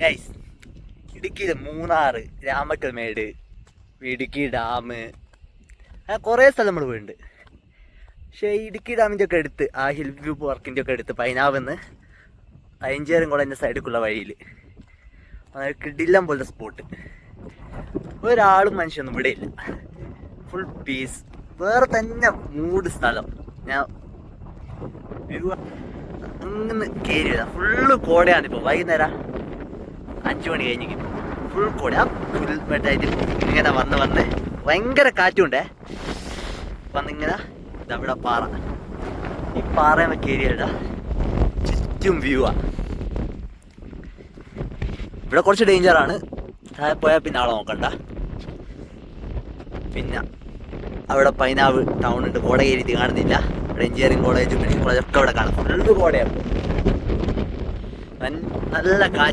Guys, ഇടുക്കിയിൽ Munnar, Ramakkalmedu, Idukki dam, അങ്ങനെ കുറേ സ്ഥലം നമ്മൾ പോയിട്ടുണ്ട്. പക്ഷേ ഇടുക്കി ഡാമിൻ്റെ ഒക്കെ അടുത്ത്, ആ ഹിൽ വ്യൂ പാർക്കിൻ്റെ ഒക്കെ അടുത്ത്, പൈനാവെന്ന് അയഞ്ചേരം കുളൻ്റെ സൈഡിലേക്കുള്ള വഴിയിൽ കിടിലം പോലത്തെ സ്പോട്ട്. ഒരാളും മനുഷ്യനൊന്നും ഇവിടെ ഇല്ല. ഫുൾ പീസ്, വേറെ തന്നെ മൂഡ് സ്ഥലം. ഞാൻ അങ്ങനെ കയറി വരാം. ഫുള്ള് കോടയാണ്. ഇപ്പോൾ വൈകുന്നേരം 5 മണി കഴിഞ്ഞെങ്കിൽ ഫുൾ കോട. ആ പുൽമെട്ടായിട്ട് ഇങ്ങനെ വന്ന് ഭയങ്കര കാറ്റുണ്ടേ. വന്നിങ്ങനെ ഇതവിടെ പാറ, ഈ പാറ കയറിയല്ല ചുറ്റും വ്യൂ ആ. ഇവിടെ കുറച്ച് ഡേഞ്ചറാണ്. താഴെ പോയാൽ പിന്നെ ആളെ നോക്കണ്ട. പിന്നെ അവിടെ പൈനാവ് ടൗൺ ഉണ്ട്. കോട കയറി കാണുന്നില്ല. ഇവിടെ എഞ്ചിനീയറിംഗ് കോളേജും മെഡിക്കൽ കോളേജൊക്കെ അവിടെ കാണാം. ഫുള്ള് കോടയാണ്. നല്ല കാറ്റ്.